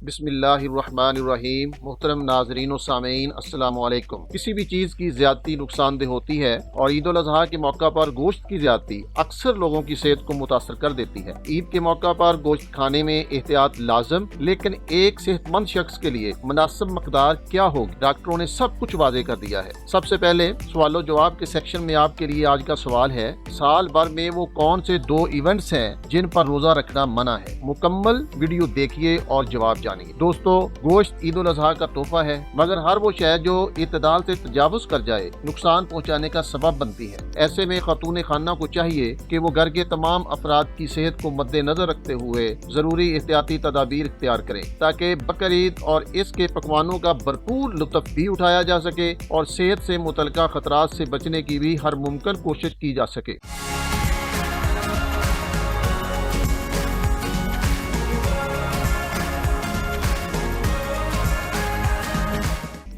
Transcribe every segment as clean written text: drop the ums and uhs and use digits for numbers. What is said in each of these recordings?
بسم اللہ الرحمن الرحیم۔ محترم ناظرین و سامعین، السلام علیکم۔ کسی بھی چیز کی زیادتی نقصان دہ ہوتی ہے اور عید الاضحیٰ کے موقع پر گوشت کی زیادتی اکثر لوگوں کی صحت کو متاثر کر دیتی ہے۔ عید کے موقع پر گوشت کھانے میں احتیاط لازم، لیکن ایک صحت مند شخص کے لیے مناسب مقدار کیا ہوگی؟ ڈاکٹروں نے سب کچھ واضح کر دیا ہے۔ سب سے پہلے سوال و جواب کے سیکشن میں آپ کے لیے آج کا سوال ہے، سال بھر میں وہ کون سے 2 ایونٹس ہیں جن پر روزہ رکھنا منع ہے؟ مکمل ویڈیو دیکھیے اور جواب جانیے۔ دوستو، گوشت عید الاضحیٰ کا تحفہ ہے، مگر ہر وہ شے جو اعتدال سے تجاوز کر جائے نقصان پہنچانے کا سبب بنتی ہے۔ ایسے میں خاتون خانہ کو چاہیے کہ وہ گھر کے تمام افراد کی صحت کو مد نظر رکھتے ہوئے ضروری احتیاطی تدابیر اختیار کریں تاکہ بقرعید اور اس کے پکوانوں کا بھرپور لطف بھی اٹھایا جا سکے اور صحت سے متعلقہ خطرات سے بچنے کی بھی ہر ممکن کوشش کی جا سکے۔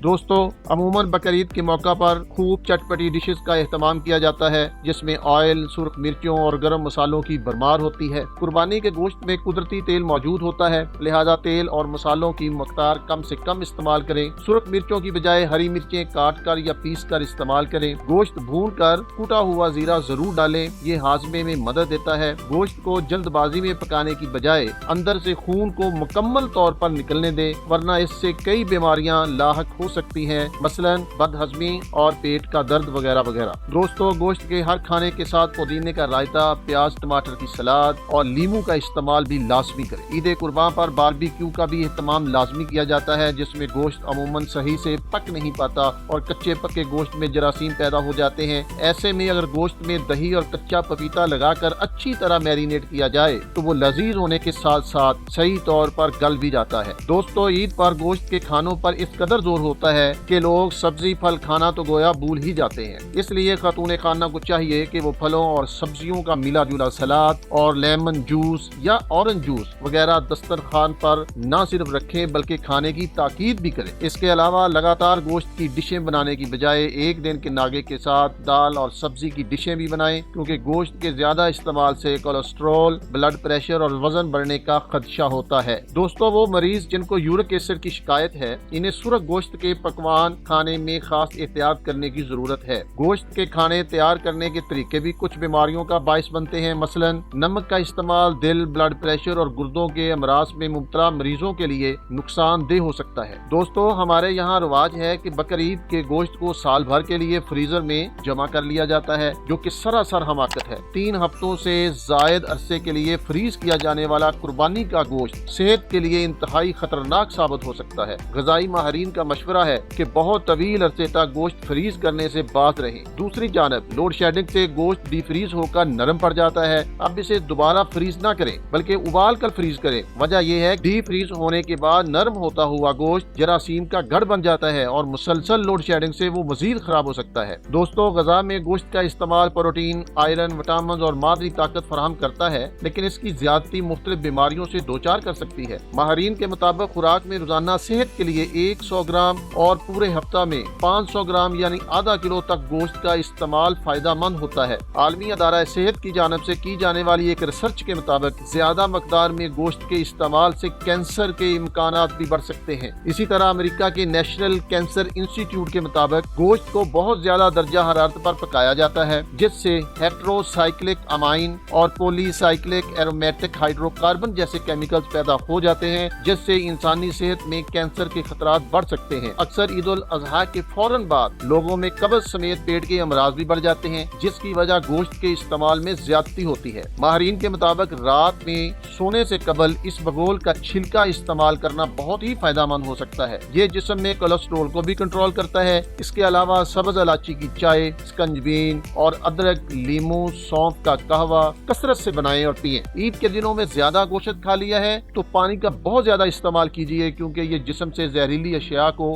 دوستو، عموماً بقرعید کے موقع پر خوب چٹپٹی ڈشز کا اہتمام کیا جاتا ہے جس میں آئل، سرخ مرچوں اور گرم مسالوں کی بھرمار ہوتی ہے۔ قربانی کے گوشت میں قدرتی تیل موجود ہوتا ہے، لہذا تیل اور مسالوں کی مقدار کم سے کم استعمال کریں۔ سرخ مرچوں کی بجائے ہری مرچیں کاٹ کر یا پیس کر استعمال کریں۔ گوشت بھون کر کوٹا ہوا زیرہ ضرور ڈالیں، یہ ہاضمے میں مدد دیتا ہے۔ گوشت کو جلد بازی میں پکانے کی بجائے اندر سے خون کو مکمل طور پر نکلنے دیں، ورنہ اس سے کئی بیماریاں لاحق ہو سکتی ہیں، مثلاً بد ہضمی اور پیٹ کا درد وغیرہ وغیرہ۔ دوستو، گوشت کے ہر کھانے کے ساتھ پودینے کا رائتہ، پیاز ٹماٹر کی سلاد اور لیموں کا استعمال بھی لازمی کریں۔ عید قربان پر باربیکیو کا بھی اہتمام لازمی کیا جاتا ہے جس میں گوشت عموماً صحیح سے پک نہیں پاتا اور کچے پکے گوشت میں جراثیم پیدا ہو جاتے ہیں۔ ایسے میں اگر گوشت میں دہی اور کچا پپیتا لگا کر اچھی طرح میرینیٹ کیا جائے تو وہ لذیذ ہونے کے ساتھ ساتھ صحیح طور پر گل بھی جاتا ہے۔ دوستو، عید پر گوشت کے کھانوں پر اس قدر زور ہوتا ہے کہ لوگ سبزی پھل کھانا تو گویا بھول ہی جاتے ہیں۔ اس لیے خاتون خانہ کو چاہیے کہ وہ پھلوں اور سبزیوں کا ملا جلا سلاد اور لیمن جوس یا اورنج جوس وغیرہ دسترخوان پر نہ صرف رکھیں بلکہ کھانے کی تاکید بھی کریں۔ اس کے علاوہ لگاتار گوشت کی ڈشیں بنانے کی بجائے ایک دن کے ناغے کے ساتھ دال اور سبزی کی ڈشیں بھی بنائیں، کیونکہ گوشت کے زیادہ استعمال سے کولیسٹرول، بلڈ پریشر اور وزن بڑھنے کا خدشہ ہوتا ہے۔ دوستو، وہ مریض جن کو یورک ایسڈ کی شکایت ہے، انہیں سرخ گوشت کے پکوان کھانے میں خاص احتیاط کرنے کی ضرورت ہے۔ گوشت کے کھانے تیار کرنے کے طریقے بھی کچھ بیماریوں کا باعث بنتے ہیں، مثلا نمک کا استعمال دل، بلڈ پریشر اور گردوں کے امراض میں مبتلا مریضوں کے لیے نقصان دہ ہو سکتا ہے۔ دوستو، ہمارے یہاں رواج ہے کہ بقرعید کے گوشت کو سال بھر کے لیے فریزر میں جمع کر لیا جاتا ہے، جو کہ سراسر حماقت ہے۔ 3 ہفتوں سے زائد عرصے کے لیے فریز کیا جانے والا قربانی کا گوشت صحت کے لیے انتہائی خطرناک ثابت ہو سکتا ہے۔ غذائی ماہرین کا مشورہ ہے کہ بہت طویل عرصے تک گوشت فریز کرنے سے باز رہیں۔ دوسری جانب لوڈ شیڈنگ سے گوشت ڈی فریز ہو کر نرم پڑ جاتا ہے۔ اب اسے دوبارہ فریز نہ کریں بلکہ ابال کر فریز کریں۔ وجہ یہ ہے کہ ڈی فریز ہونے کے بعد نرم ہوتا ہوا گوشت جراثیم کا گڑھ بن جاتا ہے اور مسلسل لوڈ شیڈنگ سے وہ مزید خراب ہو سکتا ہے۔ دوستو، غذا میں گوشت کا استعمال پروٹین، آئرن، وٹامنز اور مادری طاقت فراہم کرتا ہے، لیکن اس کی زیادتی مختلف بیماریوں سے دوچار کر سکتی ہے۔ ماہرین کے مطابق خوراک میں روزانہ صحت کے لیے 100 گرام اور پورے ہفتہ میں 500 گرام یعنی آدھا کلو تک گوشت کا استعمال فائدہ مند ہوتا ہے۔ عالمی ادارہ صحت کی جانب سے کی جانے والی ایک ریسرچ کے مطابق زیادہ مقدار میں گوشت کے استعمال سے کینسر کے امکانات بھی بڑھ سکتے ہیں۔ اسی طرح امریکہ کے نیشنل کینسر انسٹی ٹیوٹ کے مطابق گوشت کو بہت زیادہ درجہ حرارت پر پکایا جاتا ہے، جس سے ہیٹرو سائکلک امائن اور پولی سائکلک ایرومیٹک ہائیڈرو کاربن جیسے کیمیکلز پیدا ہو جاتے ہیں، جس سے انسانی صحت میں کینسر کے خطرات بڑھ سکتے ہیں۔ اکثر عید الاضحیٰ کے فوراً بعد لوگوں میں قبض سمیت پیٹ کے امراض بھی بڑھ جاتے ہیں، جس کی وجہ گوشت کے استعمال میں زیادتی ہوتی ہے۔ ماہرین کے مطابق رات میں سونے سے قبل اس بگول کا چھلکا استعمال کرنا بہت ہی فائدہ مند ہو سکتا ہے۔ یہ جسم میں کولیسٹرول کو بھی کنٹرول کرتا ہے۔ اس کے علاوہ سبز الائچی کی چائے، سکنجبین اور ادرک، لیموں، سونف کا قہوہ کثرت سے بنائیں اور پیئیں۔ عید کے دنوں میں زیادہ گوشت کھا لیا ہے تو پانی کا بہت زیادہ استعمال کیجیے، کیونکہ یہ جسم سے زہریلی اشیاء کو